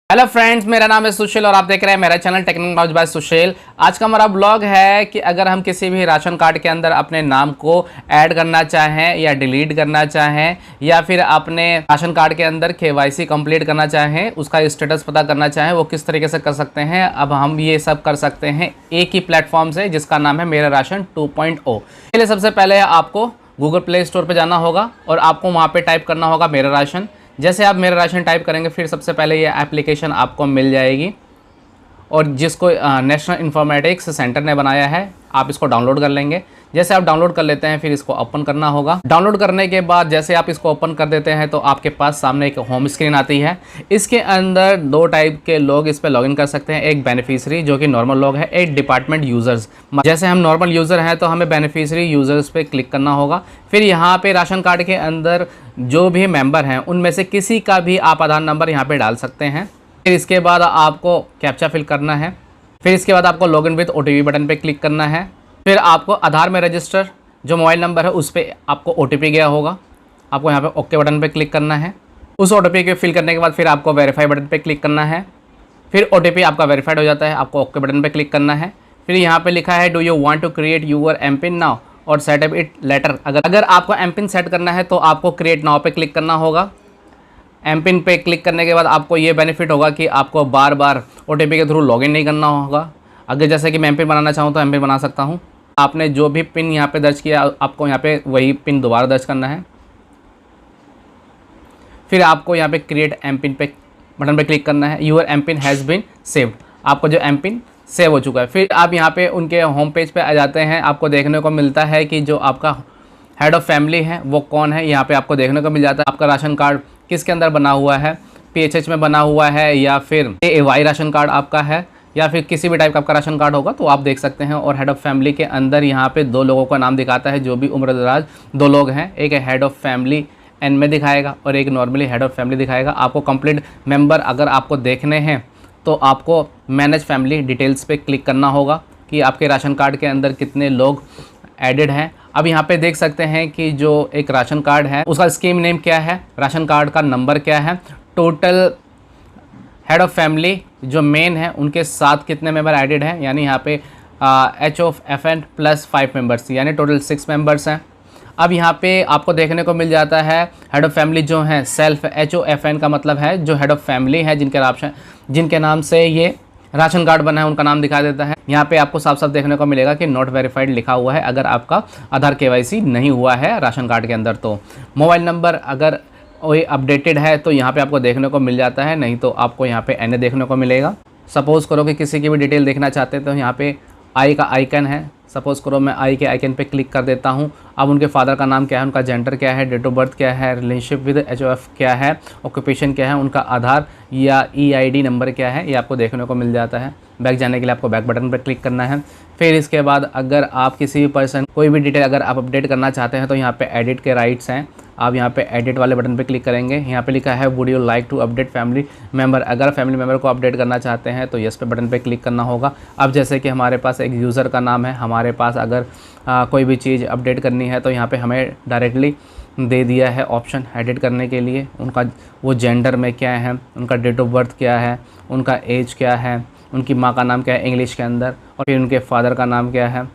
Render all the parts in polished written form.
Hello friends, मेरा नाम है सुशील और आप देख रहे हैं मेरा चैनल टेक्निकल नॉलेज बाय सुशील। आज का हमारा ब्लॉग है कि अगर हम किसी भी राशन कार्ड के अंदर अपने नाम को ऐड करना चाहें या डिलीट करना चाहें या फिर अपने राशन कार्ड के अंदर केवाईसी कंप्लीट करना चाहें, उसका स्टेटस पता करना चाहें, वो किस तरीके से कर सकते हैं। अब हम ये सब कर सकते हैं एक ही प्लेटफॉर्म से जिसका नाम है मेरा राशन 2.0। पहले सबसे पहले आपको गूगल प्ले स्टोर पर जाना होगा और आपको वहाँ पर टाइप करना होगा मेरा राशन। जैसे आप मेरा राशन टाइप करेंगे फिर सबसे पहले ये एप्लीकेशन आपको मिल जाएगी और जिसको नेशनल इन्फॉर्मेटिक्स सेंटर ने बनाया है, आप इसको डाउनलोड कर लेंगे। जैसे आप डाउनलोड कर लेते हैं फिर इसको ओपन करना होगा। डाउनलोड करने के बाद जैसे आप इसको ओपन कर देते हैं तो आपके पास सामने एक होम स्क्रीन आती है। इसके अंदर दो टाइप के लोग इस पर लॉगिन कर सकते हैं, एक बेनिफिशियरी जो कि नॉर्मल लोग है, एक डिपार्टमेंट यूज़र्स। जैसे हम नॉर्मल यूज़र हैं तो हमें बेनिफिशियरी यूज़र्स पे क्लिक करना होगा। फिर यहाँ पे राशन कार्ड के अंदर जो भी मेंबर हैं उनमें से किसी का भी आप आधार नंबर यहाँ पे डाल सकते हैं। फिर इसके बाद आपको कैप्चा फिल करना है। फिर इसके बाद आपको लॉगिन विद ओटीपी बटन पे क्लिक करना है। फिर आपको आधार में रजिस्टर जो मोबाइल नंबर है उस पर आपको ओटीपी गया होगा, आपको यहाँ पे ओके बटन पे क्लिक करना है। उस ओटीपी को फिल करने के बाद फिर आपको वेरीफाई बटन पे क्लिक करना है। फिर ओटीपी आपका वेरीफाइड हो जाता है, आपको ओके बटन पे क्लिक करना है। फिर यहाँ पे लिखा है do you want to create your MPIN now और सेट अप इट लेटर। अगर आपको एमपिन सेट करना है तो आपको क्रिएट नाउ पे क्लिक करना होगा। एमपिन पे क्लिक करने के बाद आपको ये बेनिफिट होगा कि आपको बार बार ओटीपी के थ्रू लॉगिन नहीं करना होगा। अगर जैसे कि मैं एमपिन बनाना चाहूँ तो एमपिन बना सकता हूँ। आपने जो भी पिन यहाँ पे दर्ज किया आपको यहाँ पे वही पिन दोबारा दर्ज करना है। फिर आपको यहाँ पे क्रिएट एमपिन पे बटन पे क्लिक करना है। Your MPIN has been saved, आपको जो एमपिन सेव हो चुका है। फिर आप यहाँ पे उनके होम पेज पे आ जाते हैं। आपको देखने को मिलता है कि जो आपका हेड ऑफ़ फैमिली है वो कौन है, यहाँ पे आपको देखने को मिल जाता है। आपका राशन कार्ड किसके अंदर बना हुआ है, पीएचएच में बना हुआ है या फिर एवाई राशन कार्ड आपका है या फिर किसी भी टाइप का आपका राशन कार्ड होगा तो आप देख सकते हैं। और हेड ऑफ़ फैमिली के अंदर यहाँ पे दो लोगों का नाम दिखाता है जो भी उम्रदराज दो लोग हैं। एक हेड ऑफ़ फैमिली एन में दिखाएगा और एक नॉर्मली हेड ऑफ़ फैमिली दिखाएगा। आपको कंप्लीट मेंबर अगर आपको देखने हैं तो आपको मैनेज फैमिली डिटेल्स पे क्लिक करना होगा कि आपके राशन कार्ड के अंदर कितने लोग एडेड हैं। अब यहाँ पे देख सकते हैं कि जो एक राशन कार्ड है उसका स्कीम नेम क्या है, राशन कार्ड का नंबर क्या है, टोटल हेड ऑफ़ फैमिली जो मेन है उनके साथ कितने मेंबर एडेड हैं, यानी यहाँ पे HOFN प्लस 5 मेंबर्स यानी टोटल 6 मेंबर्स हैं। अब यहाँ पे आपको देखने को मिल जाता है हेड ऑफ़ फैमिली जो है सेल्फ, HOFN का मतलब है जो हेड ऑफ़ फैमिली है जिनके नाम से ये राशन कार्ड बना है उनका नाम दिखा देता है। यहाँ पे आपको साफ साफ देखने को मिलेगा कि नॉट वेरीफाइड लिखा हुआ है अगर आपका आधार केवाईसी नहीं हुआ है राशन कार्ड के अंदर। तो मोबाइल नंबर अगर वही अपडेटेड है तो यहाँ पे आपको देखने को मिल जाता है, नहीं तो आपको यहाँ पे NA देखने को मिलेगा। सपोज़ करो कि किसी की भी डिटेल देखना चाहते हैं तो यहाँ पे आई का आइकन है। सपोज़ करो मैं आई के आइकन पे क्लिक कर देता हूँ। अब उनके फादर का नाम क्या है, उनका जेंडर क्या है, डेट ऑफ बर्थ क्या है, रिलेशनशिप विद HOF क्या है, ऑक्यूपेशन क्या है, उनका आधार या EID नंबर क्या है, ये आपको देखने को मिल जाता है। बैक जाने के लिए आपको बैक बटन पर क्लिक करना है। फिर इसके बाद अगर आप किसी भी पर्सन कोई भी डिटेल अगर आप अपडेट करना चाहते हैं तो यहाँ पे एडिट के राइट्स हैं। आप यहाँ पे एडिट वाले बटन पे क्लिक करेंगे। यहाँ पे लिखा है would you like to update family member. अगर फैमिली मेंबर को अपडेट करना चाहते हैं तो यस पे बटन पे क्लिक करना होगा। अब जैसे कि हमारे पास एक यूज़र का नाम है, हमारे पास अगर कोई भी चीज़ अपडेट करनी है तो यहाँ पे हमें डायरेक्टली दे दिया है ऑप्शन एडिट करने के लिए। उनका वो जेंडर में क्या है, उनका डेट ऑफ बर्थ क्या है, उनका एज क्या है, उनकी माँ का नाम क्या है इंग्लिश के अंदर, और फिर उनके फादर का नाम क्या है,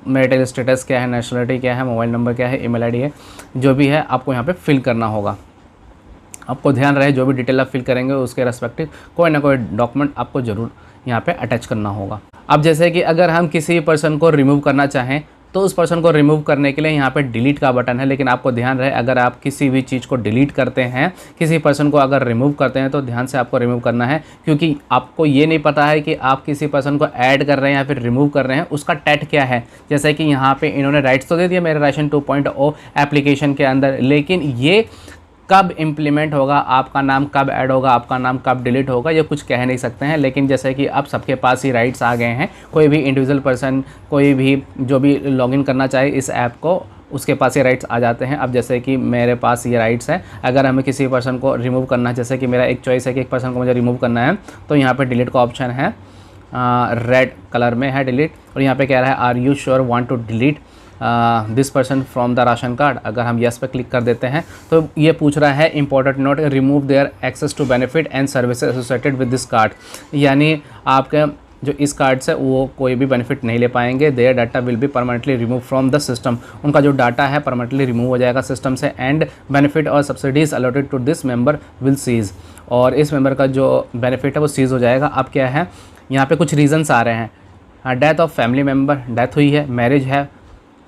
मैरिटल स्टेटस क्या है, नेशनलिटी क्या है, मोबाइल नंबर क्या है, ईमेल आईडी है, जो भी है आपको यहाँ पे फिल करना होगा। आपको ध्यान रहे जो भी डिटेल आप फिल करेंगे उसके रेस्पेक्टिव कोई ना कोई डॉक्यूमेंट आपको ज़रूर यहाँ पे अटैच करना होगा। अब जैसे कि अगर हम किसी पर्सन को रिमूव करना चाहें तो उस पर्सन को रिमूव करने के लिए यहाँ पे डिलीट का बटन है। लेकिन आपको ध्यान रहे अगर आप किसी भी चीज़ को डिलीट करते हैं, किसी पर्सन को अगर रिमूव करते हैं तो ध्यान से आपको रिमूव करना है, क्योंकि आपको ये नहीं पता है कि आप किसी पर्सन को ऐड कर रहे हैं या फिर रिमूव कर रहे हैं उसका टैट क्या है। जैसे कि यहाँ पे इन्होंने राइट्स तो दे दिया मेरा राशन 2.0 एप्लीकेशन के अंदर, लेकिन ये कब इम्प्लीमेंट होगा, आपका नाम कब ऐड होगा, आपका नाम कब डिलीट होगा, ये कुछ कह नहीं सकते हैं। लेकिन जैसे कि अब सबके पास ही राइट्स आ गए हैं, कोई भी इंडिविजुअल पर्सन कोई भी जो भी लॉगिन करना चाहे इस ऐप को उसके पास ये राइट्स आ जाते हैं। अब जैसे कि मेरे पास ये राइट्स हैं, अगर हमें किसी पर्सन को रिमूव करना है, जैसे कि मेरा एक चॉइस है कि एक पर्सन को मुझे रिमूव करना है तो यहाँ पर डिलीट का ऑप्शन है, रेड कलर में है डिलीट, और यहाँ पे कह रहा है are you sure want to delete this person from the ration card, अगर हम येस पे क्लिक कर देते हैं तो ये पूछ रहा है important note, remove their access to benefit and services associated with this card, यानी आपके जो इस कार्ड से वो कोई भी बेनिफिट नहीं ले पाएंगे। Their data will be permanently remove from the system, उनका जो डाटा है परमानेंटली रिमूव हो जाएगा सिस्टम से। एंड बेनिफिट और subsidies allotted to this member will cease, और इस मेंबर का जो बेनिफिट है वो सीज हो जाएगा। अब क्या है, यहाँ पे कुछ रीजंस आ रहे हैं, death of family member, death हुई है, मैरिज है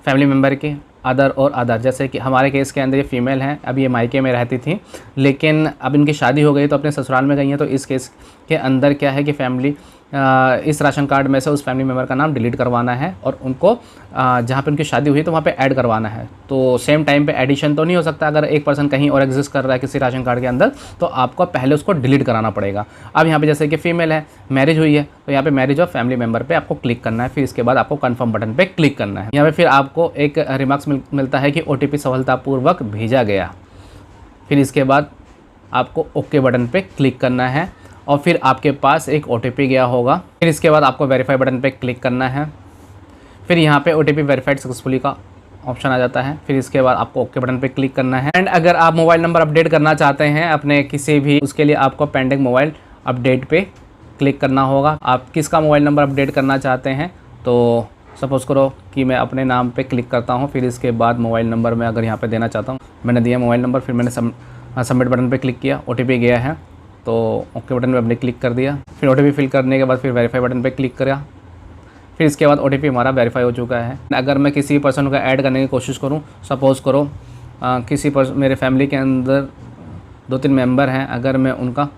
फैमिली मेम्बर की, अदर और अदर, जैसे कि हमारे केस के अंदर ये फीमेल हैं, अब ये मायके में रहती थी लेकिन अब इनकी शादी हो गई तो अपने ससुराल में गई हैं, तो इस केस के अंदर क्या है कि फैमिली इस राशन कार्ड में से उस फैमिली मेम्बर का नाम डिलीट करवाना है और उनको जहाँ पे उनकी शादी हुई तो वहाँ पे ऐड करवाना है। तो सेम टाइम पे एडिशन तो नहीं हो सकता, अगर एक पर्सन कहीं और एग्जिस्ट कर रहा है किसी राशन कार्ड के अंदर तो आपको पहले उसको डिलीट कराना पड़ेगा। अब यहाँ पे जैसे कि फीमेल है, मैरिज हुई है, तो यहाँ पे मैरिज ऑफ फैमिली मेम्बर पे आपको क्लिक करना है, फिर इसके बाद आपको कन्फर्म बटन पर क्लिक करना है। यहाँ पर फिर आपको एक रिमार्क्स मिलता है कि OTP सफलतापूर्वक भेजा गया, फिर इसके बाद आपको ओके बटन पे क्लिक करना है और फिर आपके पास एक OTP गया होगा, फिर इसके बाद आपको वेरीफाई बटन पे क्लिक करना है, फिर यहाँ पे OTP वेरीफाइड सक्सेसफुली का ऑप्शन आ जाता है, फिर इसके बाद आपको ओके बटन पे क्लिक करना है। एंड अगर आप मोबाइल नंबर अपडेट करना चाहते हैं अपने किसी भी, उसके लिए आपको पेंडिंग मोबाइल अपडेट पे क्लिक करना होगा। आप किसका मोबाइल नंबर अपडेट करना चाहते हैं, तो सपोज़ करो कि मैं अपने नाम पे क्लिक करता हूँ, फिर इसके बाद मोबाइल नंबर मैं अगर यहाँ पे देना चाहता हूँ, मैंने दिया मोबाइल नंबर, फिर मैंने सबमिट बटन पे क्लिक किया, OTP गया है तो ओके बटन पे हमने क्लिक कर दिया, फिर OTP फिल करने के बाद फिर वेरीफाई बटन पे क्लिक करा, फिर इसके बाद OTP हमारा वेरीफाई हो चुका है। अगर मैं किसी पर्सन को ऐड करने की कोशिश करूँ, सपोज़ करो मेरे फैमिली के अंदर 2-3 मेंबर हैं, अगर मैं उनका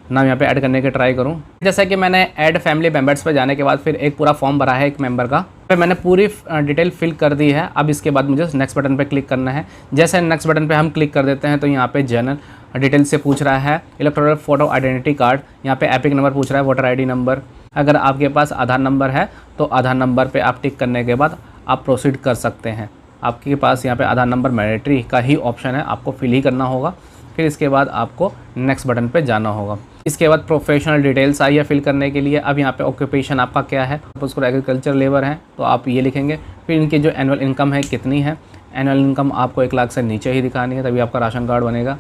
नाम यहाँ पे ऐड करने के ट्राई करूँ, जैसा कि मैंने ऐड फैमिली मेंबर्स पे जाने के बाद फिर एक पूरा फॉर्म भरा है एक मेंबर का, फिर मैंने पूरी डिटेल फिल कर दी है। अब इसके बाद मुझे नेक्स्ट बटन पे क्लिक करना है। जैसे नेक्स्ट बटन पे हम क्लिक कर देते हैं तो यहाँ पे जनरल डिटेल से पूछ रहा है, इलेक्टोरल फोटो आइडेंटिटी कार्ड, यहाँ पे एपिक नंबर पूछ रहा है, वोटर ID नंबर, अगर आपके पास आधार नंबर है तो आधार नंबर पर आप टिक करने के बाद आप प्रोसीड कर सकते हैं। आपके पास यहाँ पर आधार नंबर मैंडेटरी का ही ऑप्शन है, आपको फिल ही करना होगा, फिर इसके बाद आपको नेक्स्ट बटन पे जाना होगा। इसके बाद प्रोफेशनल डिटेल्स आई है फिल करने के लिए। अब यहाँ पे ऑक्यूपेशन आपका क्या है, उसको एग्रीकल्चर लेबर है तो आप ये लिखेंगे, फिर इनकी जो एनुअल इनकम है कितनी है, एनुअल इनकम आपको 1 लाख से नीचे ही दिखानी है तभी आपका राशन कार्ड बनेगा।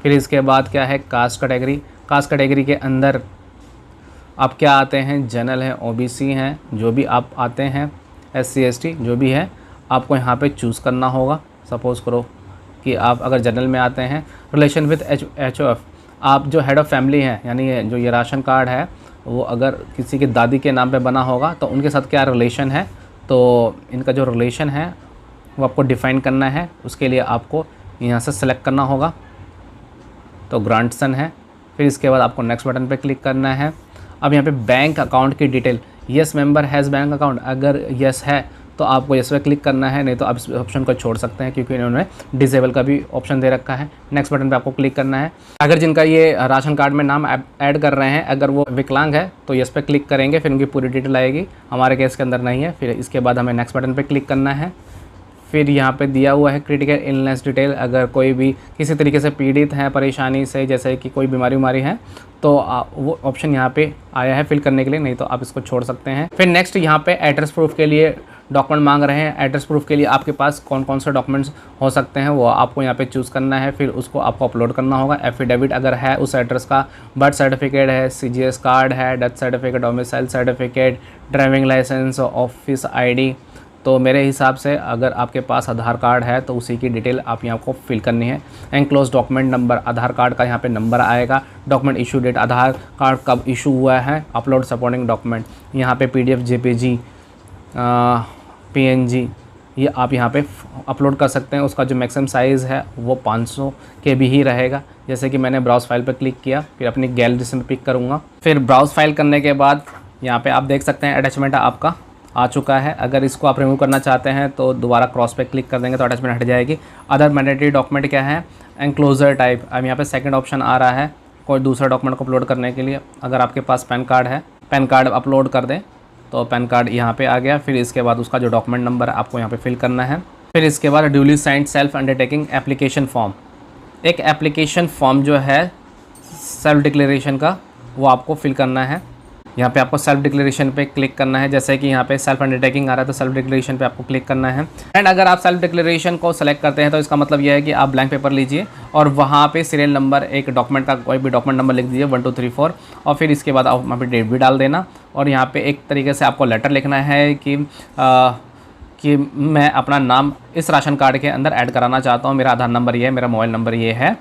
फिर इसके बाद क्या है, कास्ट कैटेगरी, कास्ट कैटेगरी के अंदर आप क्या आते हैं, जनरल हैं, OBC हैं, जो भी आप आते हैं, SC ST जो भी है आपको यहाँ पे चूज़ करना होगा। सपोज़ करो कि आप अगर जनरल में आते हैं, रिलेशन विद HOF, आप जो हेड ऑफ़ फैमिली हैं, यानी जो ये राशन कार्ड है वो अगर किसी की दादी के नाम पे बना होगा तो उनके साथ क्या रिलेशन है, तो इनका जो रिलेशन है वो आपको डिफ़ाइन करना है। उसके लिए आपको यहाँ से सेलेक्ट करना होगा, तो ग्रांटसन है, फिर इसके बाद आपको नेक्स्ट बटन पे क्लिक करना है। अब यहाँ पे बैंक अकाउंट की detail, yes member has bank account, अगर येस है तो आपको येस पे क्लिक करना है, नहीं तो आप इस ऑप्शन को छोड़ सकते हैं क्योंकि इन्होंने डिसेबल का भी ऑप्शन दे रखा है। नेक्स्ट बटन पे आपको क्लिक करना है। अगर जिनका ये राशन कार्ड में नाम ऐड कर रहे हैं, अगर वो विकलांग है तो येस पे क्लिक करेंगे, फिर उनकी पूरी डिटेल आएगी, हमारे केस के अंदर नहीं है। फिर इसके बाद हमें नेक्स्ट बटन पर क्लिक करना है। फिर यहाँ पे दिया हुआ है क्रिटिकल इलनेस डिटेल, अगर कोई भी किसी तरीके से पीड़ित हैं परेशानी से, जैसे कि कोई बीमारी है तो वो ऑप्शन यहाँ पे आया है फिल करने के लिए, नहीं तो आप इसको छोड़ सकते हैं। फिर नेक्स्ट यहाँ पे एड्रेस प्रूफ के लिए डॉक्यूमेंट मांग रहे हैं। एड्रेस प्रूफ के लिए आपके पास कौन कौन से डॉक्यूमेंट्स हो सकते हैं वो आपको यहाँ पे चूज़ करना है, फिर उसको आपको अपलोड करना होगा। एफिडेविट अगर है उस एड्रेस का, बर्थ सर्टिफिकेट है, CGS कार्ड है, death certificate, domicile certificate, driving licence, office ID। तो मेरे हिसाब से अगर आपके पास आधार कार्ड है तो उसी की डिटेल आप यहाँ को फिल करनी है। एनक्लोज डॉक्यूमेंट नंबर, आधार कार्ड का यहाँ पे नंबर आएगा। डॉक्यूमेंट इशू डेट, आधार कार्ड कब इशू हुआ है। अपलोड सपोर्टिंग डॉक्यूमेंट, यहाँ पे PDF, JPG, PNG ये आप यहाँ पे अपलोड कर सकते हैं। उसका जो मैक्सिमम साइज़ है वो 500 KB ही रहेगा। जैसे कि मैंने ब्राउज़ फाइल पर क्लिक किया, फिर अपनी गैलरी से पिक करूँगा। फिर ब्राउज़ फाइल करने के बाद यहाँ पे आप देख सकते हैं अटैचमेंट आपका आ चुका है। अगर इसको आप रिमूव करना चाहते हैं तो दोबारा क्रॉस पे क्लिक कर देंगे तो अटैचमेंट हट जाएगी। अदर मैंडेटरी डॉक्यूमेंट क्या है, एनक्लोजर टाइप। अब यहाँ पे सेकंड ऑप्शन आ रहा है कोई दूसरा डॉक्यूमेंट को अपलोड करने के लिए। अगर आपके पास पैन कार्ड है, पैन कार्ड अपलोड कर दें तो पैन कार्ड यहाँ पे आ गया। फिर इसके बाद उसका जो डॉक्यूमेंट नंबर है आपको यहाँ पे फिल करना है। फिर इसके बाद duly signed self undertaking application form, एक एप्लीकेशन फॉर्म जो है सेल्फ डिक्लेरेशन का वो आपको फिल करना है। यहाँ पे आपको सेल्फ डिक्लेरेशन पे क्लिक करना है। जैसे कि यहाँ पे सेल्फ अंडरटेकिंग आ रहा है तो सेल्फ डिक्लेरेशन पे आपको क्लिक करना है। एंड अगर आप सेल्फ डिक्लेरेशन को सेलेक्ट करते हैं तो इसका मतलब यह है कि आप ब्लैंक पेपर लीजिए और वहाँ पे सीरियल नंबर, एक डॉक्यूमेंट का कोई भी डॉक्यूमेंट नंबर लिख दीजिए 1 2 3 4, और फिर इसके बाद आप वहाँ पे डेट भी डाल देना। और यहाँ पे एक तरीके से आपको लेटर लिखना है कि मैं अपना नाम इस राशन कार्ड के अंदर ऐड कराना चाहता हूँ, मेरा आधार नंबर ये है, मेरा मोबाइल नंबर ये है,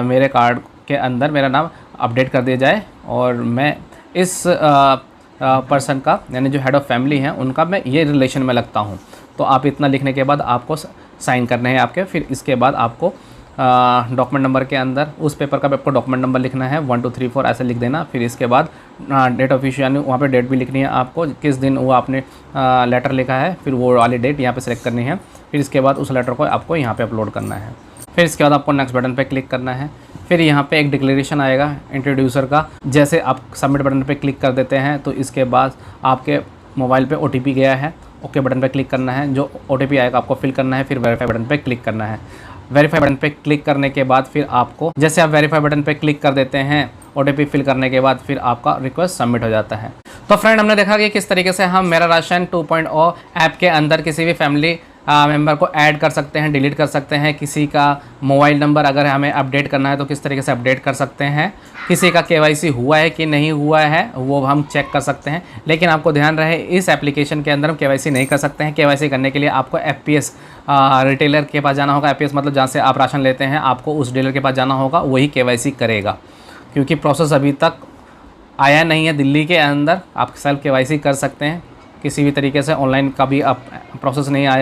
मेरे कार्ड के अंदर मेरा नाम अपडेट कर दिया जाए और मैं इस पर्सन का, यानी जो हेड ऑफ़ फैमिली हैं उनका मैं ये रिलेशन में लगता हूँ। तो आप इतना लिखने के बाद आपको साइन करने हैं आपके। फिर इसके बाद आपको डॉक्यूमेंट नंबर के अंदर उस पेपर का आपको डॉक्यूमेंट नंबर लिखना है 1 2 3 4 ऐसे लिख देना। फिर इसके बाद डेट ऑफ इशू, यानी वहाँ पे डेट भी लिखनी है आपको, किस दिन वो आपने लेटर लिखा है, फिर वो वाली डेट यहाँ पे सेलेक्ट करनी है। फिर इसके बाद उस लेटर को आपको यहाँ पे अपलोड करना है। फिर इसके बाद आपको नेक्स्ट बटन पे क्लिक करना है। फिर यहाँ पे एक डिक्लेरेशन आएगा इंट्रोड्यूसर का। जैसे आप सबमिट बटन पे क्लिक कर देते हैं तो इसके बाद आपके मोबाइल पे OTP गया है, ओके बटन पे क्लिक करना है। जो OTP आएगा आपको फिल करना है, फिर वेरीफाई बटन पे क्लिक करना है। वेरीफाई बटन पे क्लिक करने के बाद फिर आपको, जैसे आप वेरीफाई बटन पे क्लिक कर देते हैं OTP फिल करने के बाद, फिर आपका रिक्वेस्ट सबमिट हो जाता है। तो फ्रेंड, हमने देखा कि किस तरीके से हम मेरा राशन 2.0 ऐप के अंदर किसी भी फैमिली मेंबर को ऐड कर सकते हैं, डिलीट कर सकते हैं। किसी का मोबाइल नंबर अगर हमें अपडेट करना है तो किस तरीके से अपडेट कर सकते हैं। किसी का KYC हुआ है कि नहीं हुआ है वो हम चेक कर सकते हैं। लेकिन आपको ध्यान रहे, इस एप्लीकेशन के अंदर हम KYC नहीं कर सकते हैं। KYC करने के लिए आपको FPS रिटेलर के पास जाना होगा। FPS मतलब जहाँ से आप राशन लेते हैं, आपको उस डीलर के पास जाना होगा, वही KYC करेगा। क्योंकि प्रोसेस अभी तक आया नहीं है दिल्ली के अंदर। आप सेल्फ KYC कर सकते हैं, किसी भी तरीके से ऑनलाइन का भी आप प्रोसेस नहीं आया।